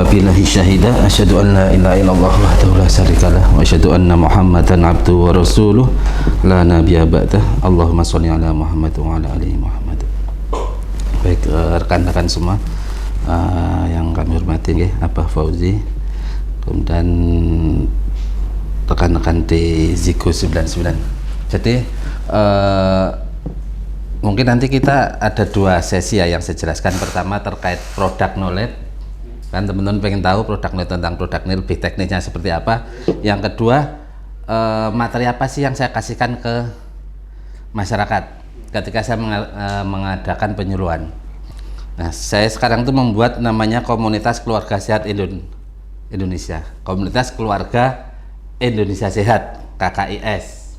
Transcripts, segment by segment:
billahi syahida asyhadu an la ilaha illallah wahdahu la syarikalah wa asyhadu anna Muhammadan abduhu wa rasuluh la nabiyya ba'dah. Allahumma sholli ala Muhammad wa ala ali Muhammad. Baik, rekan-rekan semua yang kami hormati nggih, Abah Fauzi, kemudian rekan-rekan di Zigo 99. Jadi mungkin nanti kita ada dua sesi ya yang saya jelaskan. Pertama terkait produk knowledge, kan teman-teman pengen tahu produk knowledge tentang produk ini lebih teknisnya seperti apa. Yang kedua materi apa sih yang saya kasihkan ke masyarakat ketika saya mengadakan penyuluhan. Nah, saya sekarang tuh membuat namanya Komunitas Keluarga Sehat Indonesia, Komunitas Keluarga Indonesia Sehat, KKIS.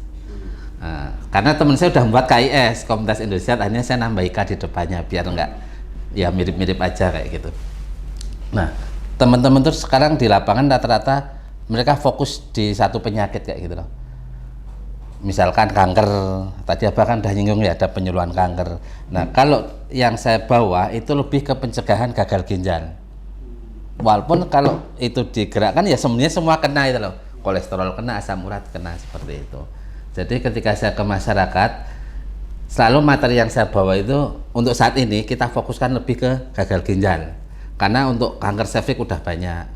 Nah, karena teman saya udah membuat KIS, Komunitas Indonesia, akhirnya saya nambah IK di depannya biar enggak ya mirip-mirip aja kayak gitu. Nah, teman-teman tuh sekarang di lapangan rata-rata mereka fokus di satu penyakit kayak gitu loh. Misalkan kanker, tadi Abah kan udah nyinggung ya, ada penyuluhan kanker. Nah, kalau yang saya bawa itu lebih ke pencegahan gagal ginjal. Walaupun kalau itu digerakkan ya sebenarnya semua kena itu loh. Kolesterol kena, asam urat kena, seperti itu. Jadi ketika saya ke masyarakat, selalu materi yang saya bawa itu untuk saat ini kita fokuskan lebih ke gagal ginjal. Karena untuk kanker serviks udah banyak,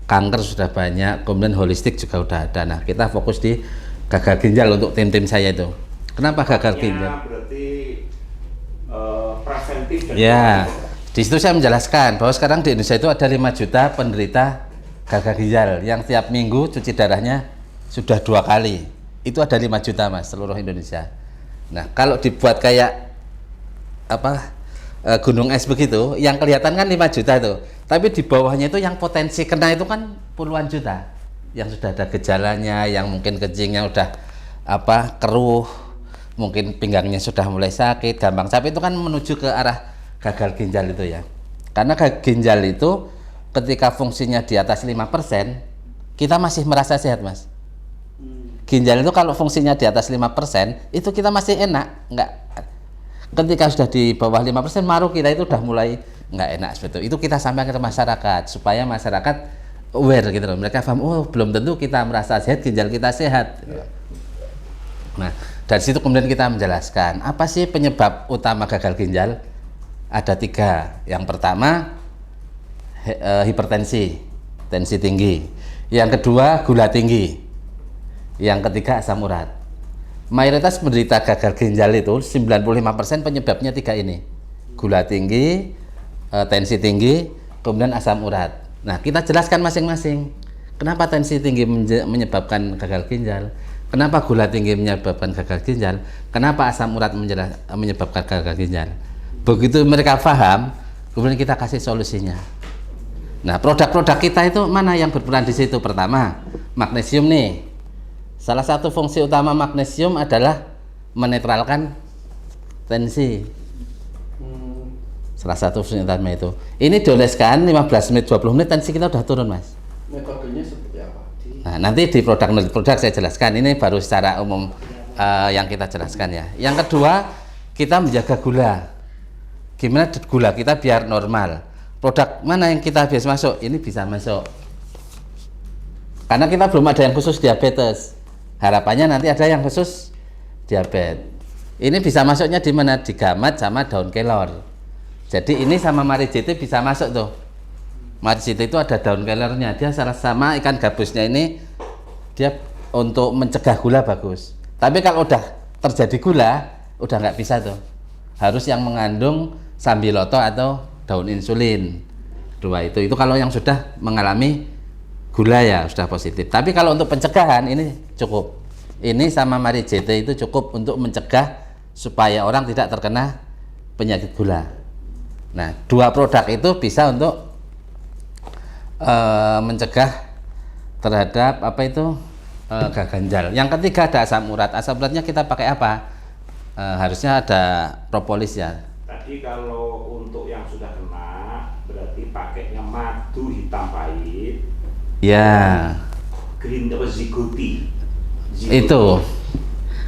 kanker sudah banyak, kemudian holistik juga udah ada. Nah, kita fokus di gagal ginjal untuk tim-tim saya itu. Kenapa gagal ginjal? Berarti preventif ya. Di situ saya menjelaskan bahwa sekarang di Indonesia itu ada 5 juta penderita gagal ginjal yang tiap minggu cuci darahnya sudah 2 kali. Itu ada 5 juta Mas, seluruh Indonesia. Nah, kalau dibuat kayak apa gunung es begitu, yang kelihatan kan 5 juta itu, tapi di bawahnya itu yang potensi kena itu kan puluhan juta, yang sudah ada gejalanya, yang mungkin kencingnya udah apa keruh, mungkin pinggangnya sudah mulai sakit, gampang capek, itu kan menuju ke arah gagal ginjal itu ya. Karena gagal ginjal itu ketika fungsinya di atas 5%, kita masih merasa sehat Mas. Ginjal itu kalau fungsinya di atas 5%, itu kita masih enak, enggak. Ketika sudah di bawah 5%, maru kita itu udah mulai nggak enak seperti itu. Itu kita sampaikan ke masyarakat supaya masyarakat aware gitu loh. Mereka paham, oh belum tentu kita merasa sehat, ginjal kita sehat. Nah, dari situ kemudian kita menjelaskan apa sih penyebab utama gagal ginjal. Ada 3. Yang pertama hipertensi, tensi tinggi. Yang kedua gula tinggi. Yang ketiga asam urat. Mayoritas penderita gagal ginjal itu 95% penyebabnya 3 ini. Gula tinggi, tensi tinggi, kemudian asam urat. Nah, kita jelaskan masing-masing. Kenapa tensi tinggi menyebabkan gagal ginjal? Kenapa gula tinggi menyebabkan gagal ginjal? Kenapa asam urat menyebabkan gagal ginjal? Begitu mereka paham, kemudian kita kasih solusinya. Nah, produk-produk kita itu mana yang berperan di situ? Pertama, magnesium nih. Salah satu fungsi utama magnesium adalah menetralkan tensi. Salah satu fungsi utama itu. Ini dioleskan 15 menit, 20 menit, tensi kita udah turun Mas. Metodenya seperti apa? Nah, nanti di produk saya jelaskan. Ini baru secara umum yang kita jelaskan ya. Yang kedua, kita menjaga gula. Gimana gula kita biar normal? Produk mana yang kita biasa masuk? Ini bisa masuk. Karena kita belum ada yang khusus diabetes. Harapannya nanti ada yang khusus diabetes. Ini bisa masuknya di mana? Di gamat sama daun kelor. Jadi ini sama mari jete bisa masuk tuh. Mari jete itu ada daun kelornya. Dia sama ikan gabusnya ini dia untuk mencegah gula bagus. Tapi kalau udah terjadi gula, udah nggak bisa tuh. Harus yang mengandung sambiloto atau daun insulin. 2 itu kalau yang sudah mengalami gula ya sudah positif. Tapi kalau untuk pencegahan ini cukup. Ini sama mari jete itu cukup untuk mencegah supaya orang tidak terkena penyakit gula. Nah, 2 produk itu bisa untuk mencegah terhadap apa itu gagal ginjal. Yang ketiga ada asam urat. Asam uratnya kita pakai apa? Harusnya ada propolis ya. Tadi kalau untuk yang sudah kena berarti pakainya madu hitam pahit. Ya. Green apa zigoti. Itu.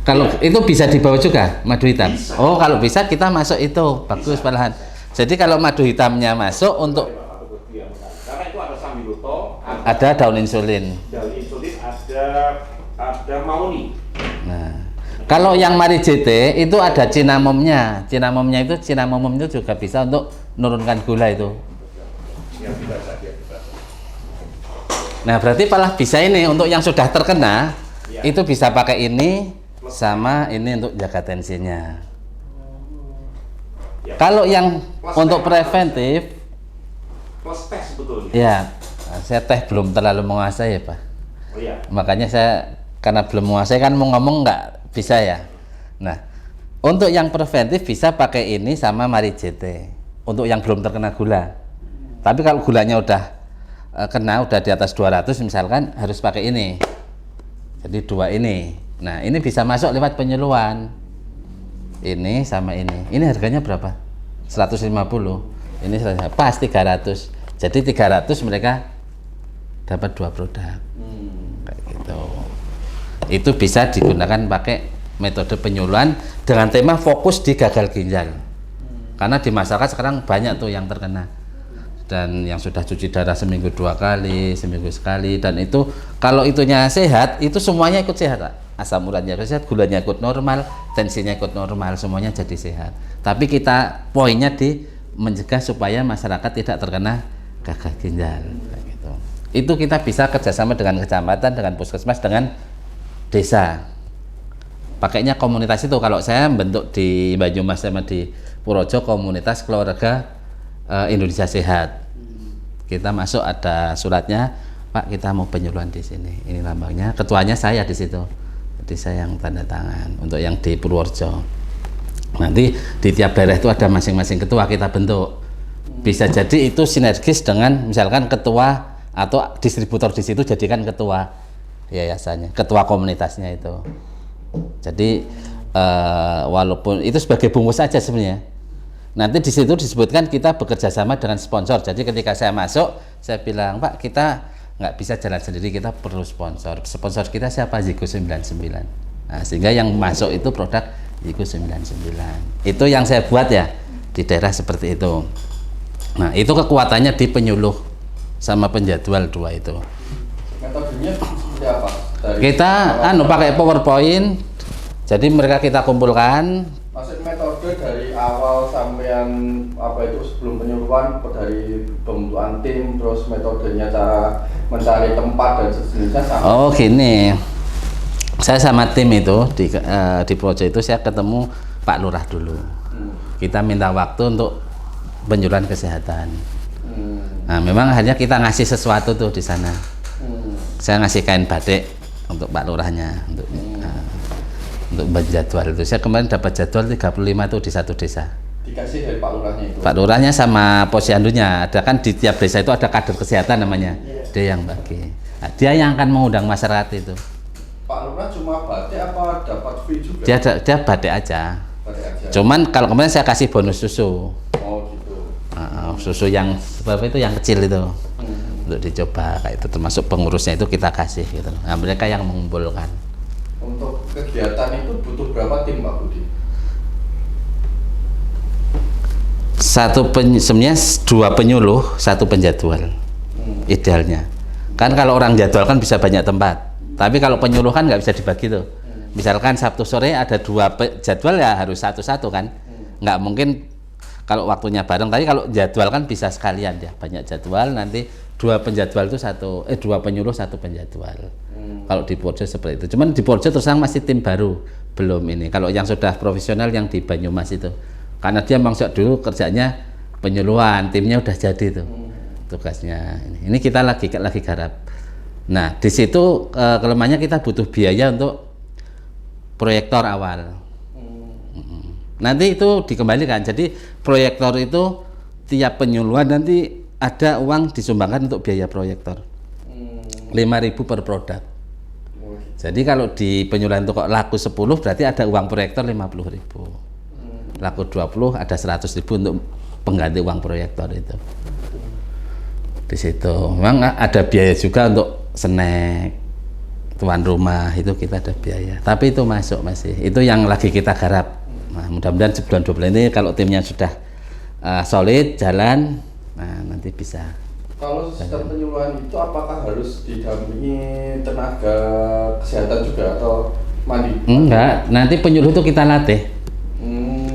Kalau ya, itu bisa dibawa juga madu hitam. Bisa. Oh, kalau bisa kita masuk itu. Bagus malahan. Jadi kalau madu hitamnya masuk untuk karena itu ada Sambiloto, ada daun insulin. daun insulin, ada Mauni. Nah, kalau yang Mari JT itu ada cinnamomnya. Cinnamomnya itu juga bisa untuk menurunkan gula itu. Ya, bisa saja. Nah, berarti malah bisa ini untuk yang sudah terkena, Ya. itu bisa pakai ini sama ini untuk jaga tensinya. Ya. Kalau yang Plus untuk teh, preventif, plus teh sebetulnya. ya saya teh belum terlalu menguasai ya Pak. Oh iya. Makanya saya karena belum menguasai kan mau ngomong nggak bisa ya. Nah, untuk yang preventif bisa pakai ini sama Mari JT. Untuk yang belum terkena gula. Tapi kalau gulanya udah kena udah di atas 200 misalkan harus pakai ini. Jadi dua ini. Nah, ini bisa masuk lewat penyuluhan. Ini sama ini. Ini harganya berapa? 150. Ini pas 300. Jadi 300 mereka dapat 2 produk. Kayak gitu. Itu bisa digunakan pakai metode penyuluhan dengan tema fokus di gagal ginjal. Karena di masyarakat sekarang banyak tuh yang terkena. Dan yang sudah cuci darah seminggu 2 kali, seminggu sekali, dan itu kalau itunya sehat, itu semuanya ikut sehat, Pak. Asam uratnya sehat, gulanya ikut normal, tensinya ikut normal, semuanya jadi sehat. Tapi kita poinnya di mencegah supaya masyarakat tidak terkena gagal ginjal. Kayak gitu. Itu kita bisa kerjasama dengan kecamatan, dengan puskesmas, dengan desa. Pakainya komunitas itu. Kalau saya bentuk di Banyumas sama di Purworejo komunitas keluarga Indonesia Sehat. Kita masuk ada suratnya, Pak kita mau penyuluhan di sini. Ini lambangnya, ketuanya saya di situ. Jadi saya yang tanda tangan untuk yang di Purworejo. Nanti di tiap daerah itu ada masing-masing ketua kita bentuk. Bisa jadi itu sinergis dengan misalkan ketua atau distributor di situ jadikan ketua yayasannya, ketua komunitasnya itu. Jadi walaupun itu sebagai bungkus saja sebenarnya. Nanti di situ disebutkan kita bekerja sama dengan sponsor. Jadi ketika saya masuk, saya bilang, Pak, kita nggak bisa jalan sendiri, kita perlu sponsor. Sponsor kita siapa? Zico 99. Nah, sehingga yang masuk itu produk Zico 99. Itu yang saya buat ya di daerah seperti itu. Nah, itu kekuatannya di penyuluh sama penjadwal dua itu. Metodenya seperti apa? Kita pakai PowerPoint. Jadi mereka kita kumpulkan. Maksud metode dari awal sampean apa itu sebelum penyuluhan dari pembentukan tim, terus metodenya cara mencari tempat dan sejenisnya sama. Oh gini, saya sama tim itu di proyek itu saya ketemu Pak Lurah dulu. Kita minta waktu untuk penyuluhan kesehatan. Nah memang akhirnya kita ngasih sesuatu tuh di sana. Saya ngasih kain batik untuk Pak Lurahnya untuk menjadwal itu. Saya kemarin dapat jadwal 35 tuh di satu desa. Dikasih dari Pak Lurahnya itu. Pak Lurahnya sama posyandunya. Ada kan di tiap desa itu ada kader kesehatan namanya. Dia yang bagi. Nah, dia yang akan mengundang masyarakat itu. Pak Lurah cuma batik apa dapat fee juga? Dia batik aja. Batik aja. Cuman kalau kemarin saya kasih bonus susu. Oh gitu. Susu yang berapa itu yang kecil itu. Untuk dicoba kayak itu, termasuk pengurusnya itu kita kasih gitu. Nah, mereka yang mengumpulkan. Untuk kegiatan itu butuh berapa tim Pak Budi? Sebenarnya 2 penyuluh, 1 penjadwal. Idealnya. Kan kalau orang jadwal kan bisa banyak tempat. Tapi kalau penyuluh kan nggak bisa dibagi tuh. Misalkan Sabtu sore ada 2 jadwal ya harus satu-satu kan. Nggak mungkin kalau waktunya bareng. Tapi kalau jadwal kan bisa sekalian ya. Banyak jadwal nanti 2 penjadwal itu 2 penyuluh 1 penjadwal. Kalau di Purworejo seperti itu. Cuman di Purworejo terus terang masih tim baru, belum ini. Kalau yang sudah profesional yang di Banyumas itu, karena dia maksud dulu kerjanya penyuluhan, timnya udah jadi tuh tugasnya. Ini kita lagi garap. Nah di situ kelemahannya kita butuh biaya untuk proyektor awal. Nanti itu dikembalikan. Jadi proyektor itu tiap penyuluhan nanti ada uang disumbangkan untuk biaya proyektor. 5.000 per produk. Jadi kalau di penyuluhan itu kok laku 10 berarti ada uang proyektor 50.000. Laku 20 ada 100.000 untuk pengganti uang proyektor itu. Di situ memang ada biaya juga untuk snack, tuan rumah itu kita ada biaya. Tapi itu masuk masih. Itu yang lagi kita garap. Nah, mudah-mudahan sebulan 2 bulan ini kalau timnya sudah solid jalan, nah nanti bisa. Kalau sistem penyuluhan itu apakah harus didampingi tenaga kesehatan juga atau mandi? Enggak, nanti penyuluh itu kita latih.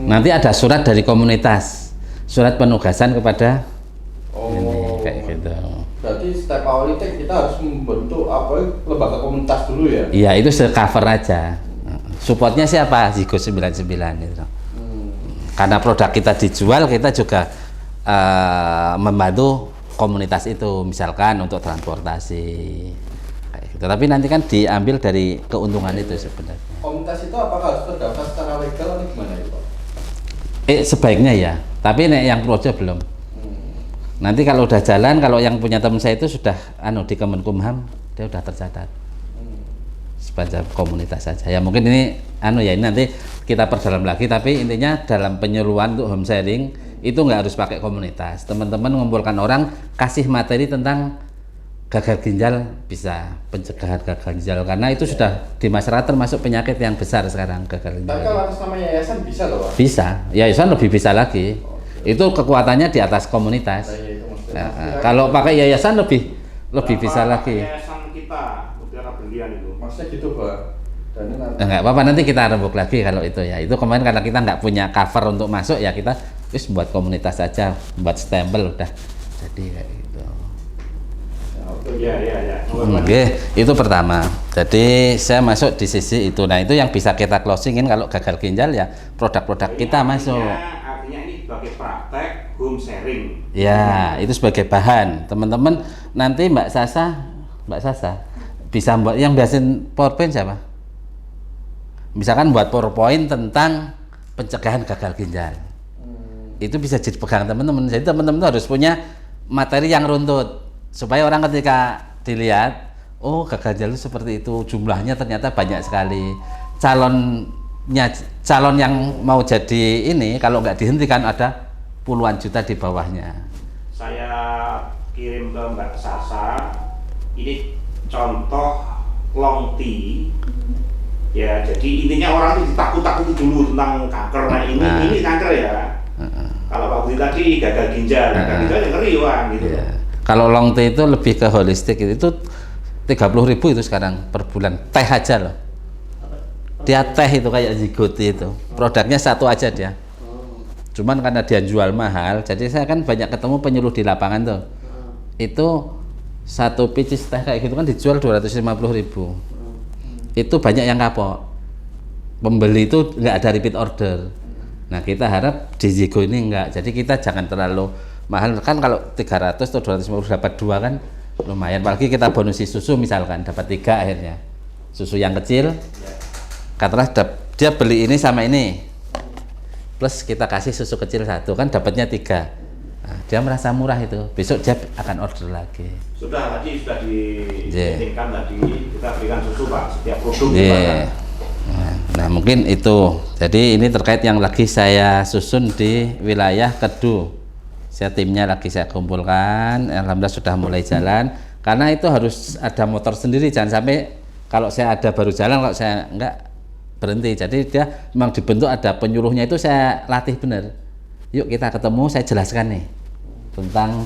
Nanti ada surat dari komunitas, surat penugasan kepada ini, kayak gitu. Berarti step awal itu kita harus membentuk lembaga komunitas dulu ya? Iya, itu se-cover aja. Supportnya siapa? Zigo 99 itu. Karena produk kita dijual, kita juga membantu komunitas itu, misalkan untuk transportasi kayak gitu. Tapi nanti kan diambil dari keuntungan itu sebenarnya. Komunitas itu apakah harus terdaftar secara legal atau gimana itu, Pak? Sebaiknya ya, tapi yang projo belum. Nanti kalau udah jalan, kalau yang punya teman saya itu sudah di Kemenkumham, dia udah tercatat sebagai komunitas saja. Ya mungkin ini ini nanti kita perdalam lagi, tapi intinya dalam penyuluhan untuk home sharing itu nggak harus pakai komunitas. Teman-teman mengumpulkan orang, kasih materi tentang gagal ginjal, bisa pencegahan gagal ginjal, karena itu sudah di masyarakat termasuk penyakit yang besar sekarang, gagal ginjal. Tapi kalau atas nama yayasan bisa loh, Pak? Bisa, yayasan lebih bisa lagi. Itu kekuatannya di atas komunitas. Kalau pakai yayasan lebih bisa lagi. Yayasan kita Mutiara Berlian itu. Maksudnya gitu, Pak. Nggak apa-apa, nanti kita rembuk lagi kalau itu ya. Itu kemarin karena kita nggak punya cover untuk masuk ya, kita buat komunitas saja, buat stempel udah jadi kayak gitu. Ya. Oke, itu pertama. Jadi saya masuk di sisi itu. Nah, itu yang bisa kita closingin kalau gagal ginjal ya, produk-produk kita masuk. Artinya ini sebagai praktek home sharing. Ya, itu sebagai bahan. Teman-teman nanti Mbak Sasa bisa buat yang biasin PowerPoint siapa? Misalkan buat PowerPoint tentang pencegahan gagal ginjal. Itu bisa jadi pegang teman-teman. Jadi teman-teman harus punya materi yang runtut supaya orang ketika dilihat, oh gagal ginjal itu seperti itu, jumlahnya ternyata banyak sekali. Calon yang mau jadi ini kalau nggak dihentikan ada puluhan juta di bawahnya. Saya kirim ke Mbak Sasa ini contoh long tea. Ya, jadi intinya orang itu ditakut-takuti dulu tentang kanker. Nah, ini kanker ya. Kalau Pak Budi tadi gagal ginjal, gagal ginjal yang ngeri wah gitu. Yeah. Kalau long tea itu lebih ke holistik, itu 30.000 itu sekarang per bulan, teh aja loh. Dia teh itu kayak Zigoti itu, produknya satu aja dia. Cuman karena dia jual mahal, jadi saya kan banyak ketemu penyuluh di lapangan tuh. Itu satu picis teh kayak gitu kan dijual 250.000. Itu banyak yang kapok. Pembeli itu nggak ada repeat order. Nah, kita harap di Zigo ini enggak. Jadi kita jangan terlalu mahal, kan kalau 300 atau 250 dapat 2 kan lumayan. Apalagi kita bonusi susu misalkan dapat 3 akhirnya. Susu yang kecil. Katakanlah dia beli ini sama ini. Plus kita kasih susu kecil 1 kan dapatnya 3. Nah, dia merasa murah itu. Besok dia akan order lagi. Sudah diinginkan tadi kita berikan susu Pak setiap produk. Nah, mungkin itu. Jadi ini terkait yang lagi saya susun di wilayah Kedu. Saya timnya lagi saya kumpulkan. Alhamdulillah sudah mulai jalan. Karena itu harus ada motor sendiri. Jangan sampai kalau saya ada baru jalan, kalau saya enggak berhenti. Jadi dia memang dibentuk ada penyuluhnya, itu saya latih benar. Yuk kita ketemu, saya jelaskan nih tentang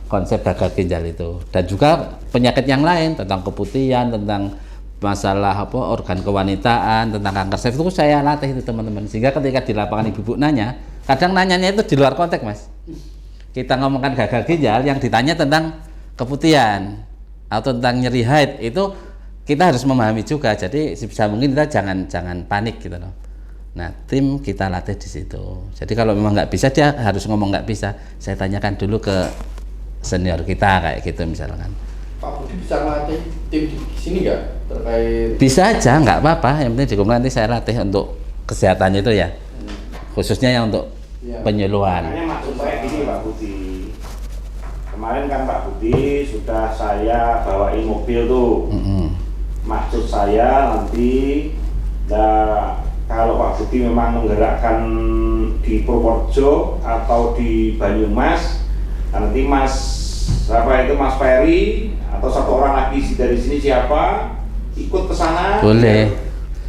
konsep gagal ginjal itu. Dan juga penyakit yang lain, tentang keputihan, tentang masalah organ kewanitaan, tentang kanker seks, itu saya latih itu teman-teman. Sehingga ketika di lapangan ibu-ibu nanya, kadang nanyanya itu di luar konteks Mas. Kita ngomongkan gagal ginjal, yang ditanya tentang keputihan atau tentang nyeri haid, itu kita harus memahami juga. Jadi sebisa mungkin kita jangan panik gitu loh. Nah, tim kita latih di situ. Jadi kalau memang nggak bisa, dia harus ngomong nggak bisa, saya tanyakan dulu ke senior kita kayak gitu misalkan. Pak Budi bisa ngelatih tim di sini nggak terkait? Bisa aja, nggak apa-apa. Yang penting di nanti saya latih untuk kesehatannya itu ya, khususnya yang untuk penyuluhan. Makanya maksud saya gini Pak Budi. Kemarin kan Pak Budi sudah saya bawain mobil tuh. Maksud saya nanti kalau Pak Budi memang menggerakkan di Purworejo atau di Banyumas, nanti Mas Ferry atau satu orang lagi dari sini siapa ikut ke sana, boleh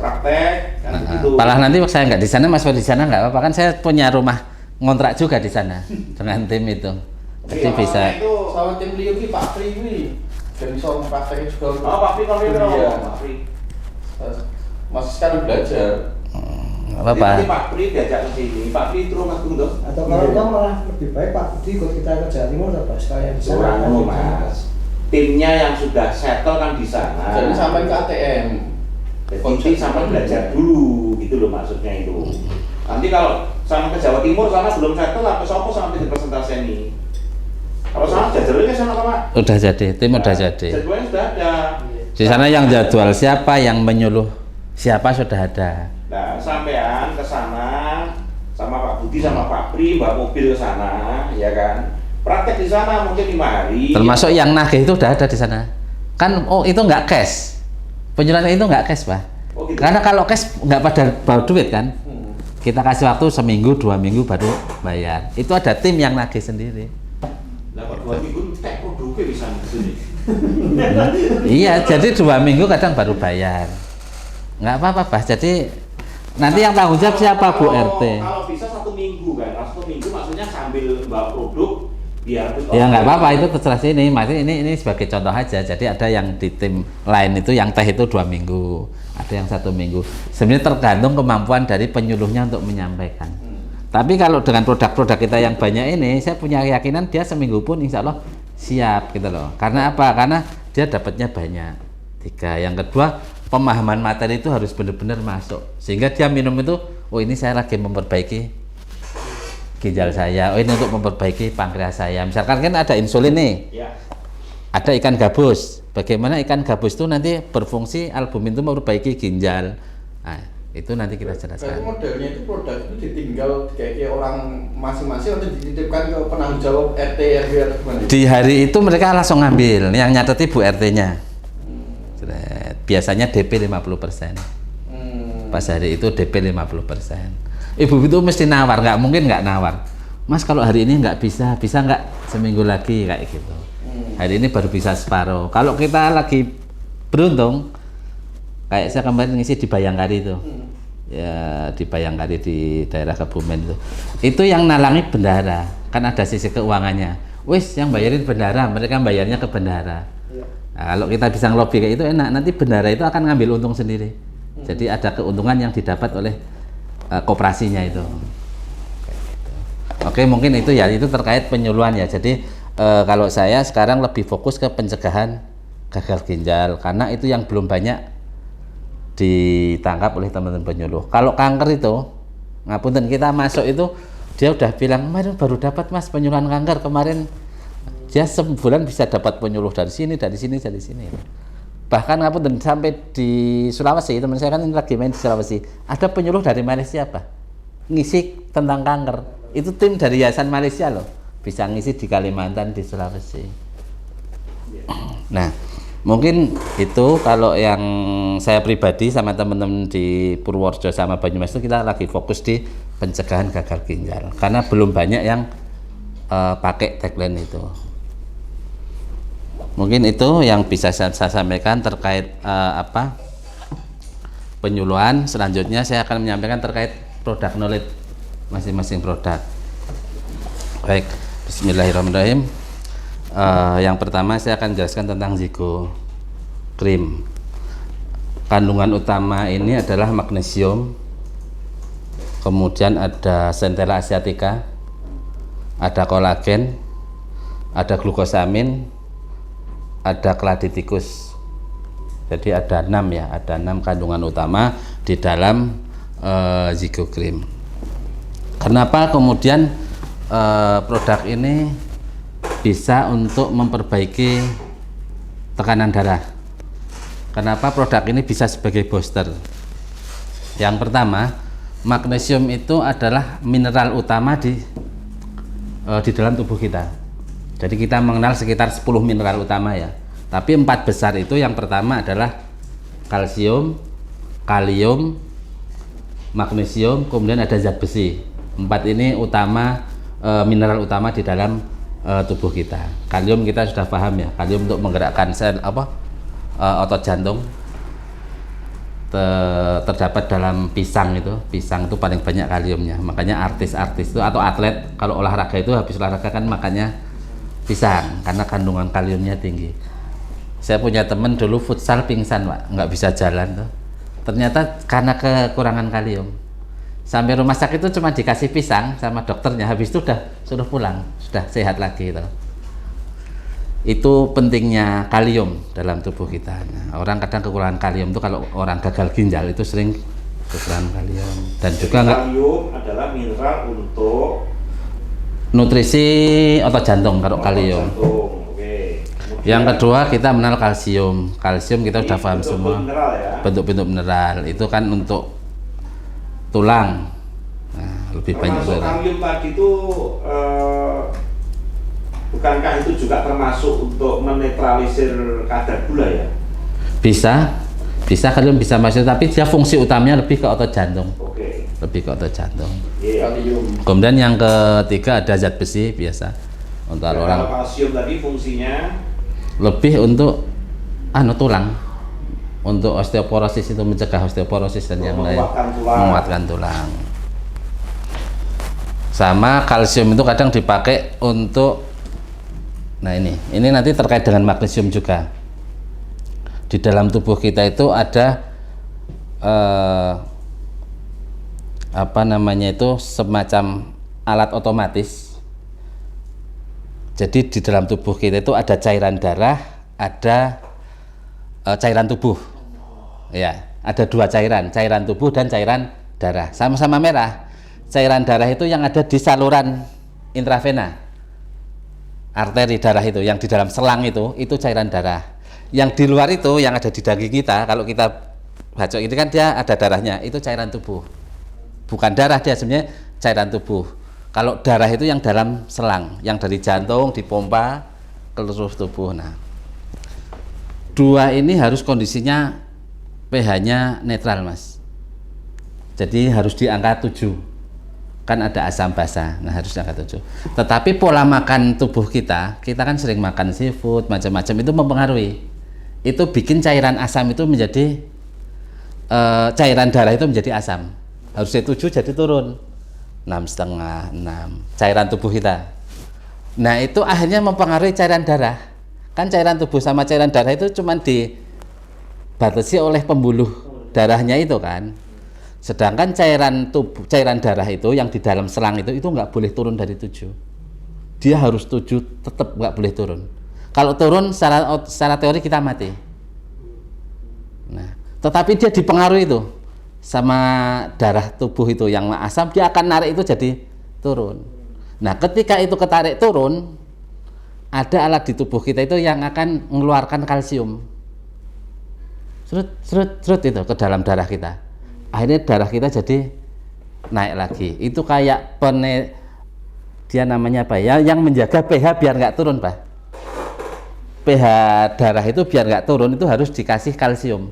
praktek kan begitu. Malah nanti saya nggak di sana, Mas Ferry di sana nggak apa-apa, kan saya punya rumah ngontrak juga di sana dengan tim itu. Jadi bisa sama tim Leo ki Pak Pri ini dan iso prakteknya juga. Oh, Pak Pri Iya. Pak Pri. Masih sekali belajar. Apa? Nanti Pak Pri diajak ke sini. Pak Pri terus ngatung tuh. Atau kalau enggak malah lebih baik Pak Budi ikut kita ke Jawa Timur atau Pak sekalian di sana. Kurang Mas. Timnya yang sudah settle kan di sana. Jadi sampai ke ATM. Jadi sampai belajar dulu gitu loh maksudnya itu. Nanti kalau sama ke Jawa Timur sana belum settle apa sopo sampai di presentasi ini. Kalau sana jadwalnya sana Pak. Udah jadi, tim udah jadi. Jadwalnya sudah ada. Di sana yang jadwal siapa, yang menyuluh siapa sudah ada. Nah, sampean ke sana sama Pak Budi sama Pak Pri bawa mobil ke sana, ya kan? Praktek di sana mungkin 5 hari. Termasuk yang nagih itu udah ada di sana. Kan itu nggak cash. Penyuluhan itu nggak cash, Pak. Oh, gitu. Karena kalau cash nggak pada bawa duit kan. Kita kasih waktu seminggu, 2 minggu baru bayar. Itu ada tim yang nagih sendiri. Lah kok 2 minggu tek produknya bisa di sini. Iya, jadi 2 minggu kadang baru bayar. Nggak apa-apa, Pak. Jadi nanti yang tanggung jawab siapa, Bu RT? Kalau bisa 1 minggu kan, 1 minggu maksudnya sambil bawa produk biar Ya nggak apa-apa, itu terserah sini. Masih ini sebagai contoh aja. Jadi ada yang di tim lain itu yang teh itu 2 minggu, ada yang 1 minggu. Sebenarnya tergantung kemampuan dari penyuluhnya untuk menyampaikan. Tapi kalau dengan produk-produk kita yang banyak ini, saya punya keyakinan dia seminggu pun insya Allah siap gitu loh. Karena apa? Karena dia dapatnya banyak. 3. Yang kedua, pemahaman materi itu harus benar-benar masuk. Sehingga dia minum itu, oh ini saya lagi memperbaiki ginjal saya, oh ini untuk memperbaiki pankreas saya. Misalkan kan ada insulin nih, Ya. ada ikan gabus. Bagaimana ikan gabus itu nanti berfungsi albumin itu memperbaiki ginjal. Nah, itu nanti kita Berarti jelaskan. modelnya itu produk itu ditinggal kayak orang masing-masing atau dititipkan ke penanggung jawab RT RW atau gimana? Di hari itu mereka langsung ngambil, yang nyateti Bu RT-nya. Biasanya DP 50%. Pas hari itu DP 50%. Ibu itu mesti nawar, nggak mungkin nggak nawar. Mas kalau hari ini nggak bisa nggak seminggu lagi kayak gitu. Hari ini baru bisa separuh. Kalau kita lagi beruntung, kayak saya kemarin ngisi di Bayangkari itu, ya di Bayangkari di daerah Kebumen itu yang nalangi bendahara, kan ada sisi keuangannya. Wis yang bayarin bendahara, mereka bayarnya ke bendahara. Nah, kalau kita bisa ngelobi kayak itu enak, nanti bendahara itu akan ngambil untung sendiri. Jadi ada keuntungan yang didapat oleh koperasinya itu. Oke, mungkin itu ya, itu terkait penyuluhan ya. Jadi kalau saya sekarang lebih fokus ke pencegahan gagal ginjal karena itu yang belum banyak ditangkap oleh teman-teman penyuluh. Kalau kanker itu, ngapunten kita masuk itu dia udah bilang kemarin baru dapat Mas penyuluhan kanker kemarin. Dia sebulan bisa dapat penyuluh dari sini. Bahkan ngapunten sampai di Sulawesi, teman saya kan lagi main di Sulawesi, ada penyuluh dari Malaysia Pak ngisi tentang kanker. Itu tim dari Yayasan Malaysia loh, bisa ngisi di Kalimantan, di Sulawesi. Nah, mungkin itu kalau yang saya pribadi sama teman-teman di Purworejo sama Banyumas itu kita lagi fokus di pencegahan gagal ginjal karena belum banyak yang pakai tagline itu. Mungkin itu yang bisa saya sampaikan terkait penyuluhan. Selanjutnya saya akan menyampaikan terkait produk knowledge masing-masing produk. Baik, bismillahirrahmanirrahim. Yang pertama saya akan jelaskan tentang Zigo Cream. Kandungan utama ini adalah magnesium, kemudian ada Centella asiatica, ada kolagen, ada glukosamin, ada keladi tikus. Jadi ada 6 ya, ada 6 kandungan utama di dalam Zigo Cream. Kenapa kemudian produk ini bisa untuk memperbaiki tekanan darah? Kenapa produk ini bisa sebagai booster? Yang pertama, magnesium itu adalah mineral utama di dalam tubuh kita. Jadi kita mengenal sekitar 10 mineral utama ya. Tapi 4 besar itu yang pertama adalah kalsium, kalium, magnesium, kemudian ada zat besi. 4 ini utama, mineral utama di dalam tubuh kita. Kalium kita sudah paham ya. Kalium untuk menggerakkan sel otot jantung. Terdapat dalam pisang itu paling banyak kaliumnya. Makanya artis-artis itu atau atlet kalau olahraga itu habis olahraga kan makannya Pisang, karena kandungan kaliumnya tinggi. Saya punya temen dulu futsal pingsan Pak, nggak bisa jalan tuh. Ternyata karena kekurangan kalium. Sampai rumah sakit itu cuma dikasih pisang sama dokternya, habis itu udah suruh pulang, sudah sehat lagi itu. Itu pentingnya kalium dalam tubuh kita. Nah, orang kadang kekurangan kalium itu kalau orang gagal ginjal itu sering kekurangan kalium. Dan juga kalium adalah mineral untuk nutrisi otot jantung kalau kalium. Jantung. Oke. Yang kedua kita mengenal kalsium. Kalsium kita sudah paham semua. Mineral ya. Bentuk-bentuk mineral itu kan untuk tulang. Nah, lebih banyak termasuk kalium tadi itu bukankah itu juga termasuk untuk menetralisir kadar gula ya? Bisa kalium bisa masuk, tapi dia fungsi utamanya lebih ke otot jantung. Oke. Lebih ke otot jantung. Kalium. Kemudian yang ketiga ada zat besi biasa. Untuk Dan orang kalau kalsium tadi fungsinya lebih untuk tulang. Untuk osteoporosis itu mencegah osteoporosis dan yang lain, menguatkan tulang. Sama kalsium itu kadang dipakai untuk, nah ini nanti terkait dengan magnesium juga. Di dalam tubuh kita itu ada semacam alat otomatis. Jadi di dalam tubuh kita itu ada cairan darah, ada cairan tubuh. Ya, ada dua cairan tubuh dan cairan darah. Sama-sama merah. Cairan darah itu yang ada di saluran intravena. Arteri darah itu yang di dalam selang itu cairan darah. Yang di luar itu yang ada di daging kita, kalau kita bacok ini kan dia ada darahnya, itu cairan tubuh. Bukan darah, dia sebenarnya cairan tubuh. Kalau darah itu yang dalam selang, yang dari jantung dipompa ke seluruh tubuh. Nah, dua ini harus kondisinya pH-nya netral Mas. Jadi harus di angka 7. Kan ada asam basa. Nah, harus di angka 7. Tetapi pola makan tubuh kita kan sering makan seafood, macam-macam, itu mempengaruhi. Itu bikin cairan asam itu menjadi cairan darah itu menjadi asam. Harusnya 7 jadi turun 6,5, 6 cairan tubuh kita. Nah, itu akhirnya mempengaruhi cairan darah. Kan cairan tubuh sama cairan darah itu cuma dibatasi oleh pembuluh darahnya itu kan. Sedangkan cairan darah itu yang di dalam selang itu nggak boleh turun dari 7. Dia harus 7, tetap nggak boleh turun. Kalau turun secara teori kita mati. Nah, tetapi dia dipengaruhi itu sama darah tubuh itu yang asam, dia akan narik itu jadi turun. Nah, ketika itu ketarik turun, ada alat di tubuh kita itu yang akan mengeluarkan kalsium. Serut itu ke dalam darah kita. Akhirnya darah kita jadi naik lagi. Itu kayak dia namanya apa ya? Yang menjaga pH biar nggak turun, Pak. pH darah itu biar nggak turun itu harus dikasih kalsium.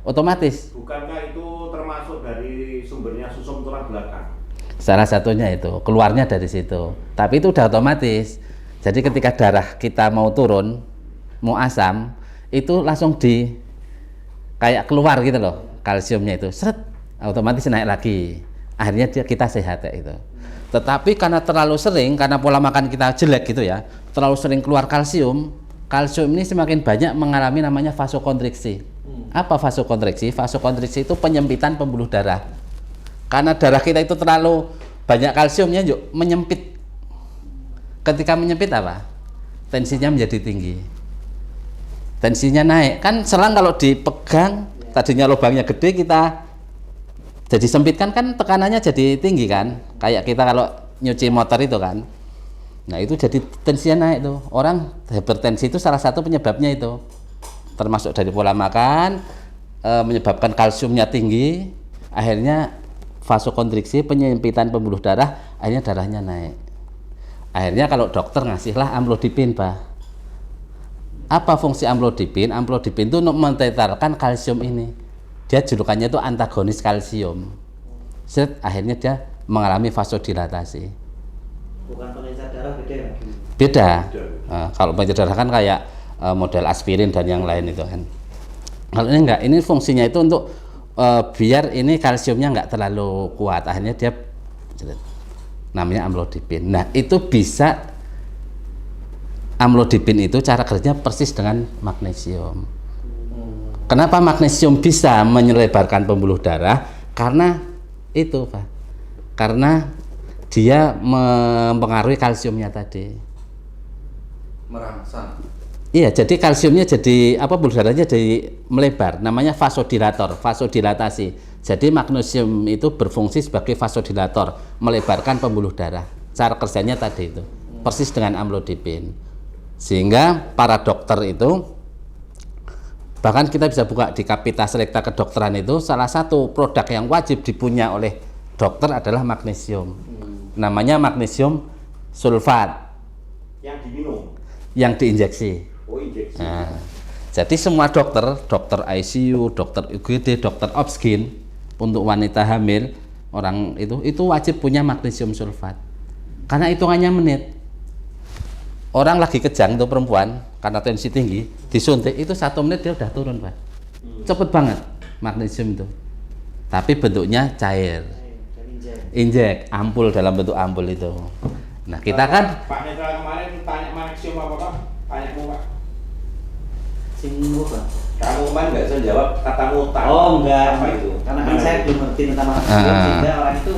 Otomatis. Bukankah itu termasuk dari sumbernya susum tulang belakang? Salah satunya itu, keluarnya dari situ. Tapi itu udah otomatis. Jadi ketika darah kita mau turun, mau asam, itu langsung kayak keluar gitu loh, kalsiumnya itu, seret, otomatis naik lagi. Akhirnya kita sehat ya itu. Tetapi karena terlalu sering, karena pola makan kita jelek gitu ya, terlalu sering keluar kalsium ini semakin banyak mengalami namanya vasokonstriksi. Apa vasokonstriksi? Vasokonstriksi itu penyempitan pembuluh darah. Karena darah kita itu terlalu banyak kalsiumnya, yuk menyempit. Ketika menyempit apa? Tensinya menjadi tinggi. Tensinya naik. Kan selang kalau dipegang, tadinya lubangnya gede, kita jadi sempitkan, kan tekanannya jadi tinggi kan. Kayak kita kalau nyuci motor itu kan. Nah, itu jadi tensinya naik tuh. Orang hipertensi itu salah satu penyebabnya itu. Termasuk dari pola makan, menyebabkan kalsiumnya tinggi, akhirnya vasokonstriksi, penyempitan pembuluh darah, akhirnya darahnya naik. Akhirnya kalau dokter ngasihlah amlodipin, Pak. Apa fungsi amlodipin? Amlodipin itu untuk menetralkan kalsium ini. Dia julukannya itu antagonis kalsium. Akhirnya dia mengalami vasodilatasi. Bukan pengencer darah, beda lagi. Beda. Kalau pengencer darah kan kayak model aspirin dan yang lain itu kan. Kalau ini enggak, ini fungsinya itu untuk biar ini kalsiumnya enggak terlalu kuat. Akhirnya dia namanya amlodipin. Nah, itu bisa amlodipin itu cara kerjanya persis dengan magnesium. Kenapa magnesium bisa menyelebarkan pembuluh darah? Karena itu, Pak. Karena dia mempengaruhi kalsiumnya tadi. Merangsang. Iya, jadi kalsiumnya jadi pembuluh darahnya jadi melebar, namanya vasodilator, vasodilatasi. Jadi magnesium itu berfungsi sebagai vasodilator, melebarkan pembuluh darah. Cara kerjanya tadi itu persis dengan amlodipin. Sehingga para dokter itu, bahkan kita bisa buka di Kapita Selekta Kedokteran itu, salah satu produk yang wajib dipunya oleh dokter adalah magnesium. Namanya magnesium sulfat. Yang diminum. Yang diinjeksi. Oh, injeksi. Nah, jadi semua dokter ICU, dokter UGD, dokter Obsgin untuk wanita hamil, orang itu wajib punya magnesium sulfat. Karena hitungannya menit. Orang lagi kejang itu perempuan karena tensi tinggi, disuntik itu 1 menit dia udah turun, Pak. Cepet banget magnesium itu. Tapi bentuknya cair. Injek, ampul dalam bentuk ampul itu. Nah, kita kan Pak Netral kemarin tanya magnesium apa, Pak? Tanyamu, Pak. Singgung Pak. Kamu kemarin nggak bisa jawab katamu tak. Oh enggak, Apa itu? karena kan Gimana saya itu? belum ngerti tentang magnesium sehingga orang itu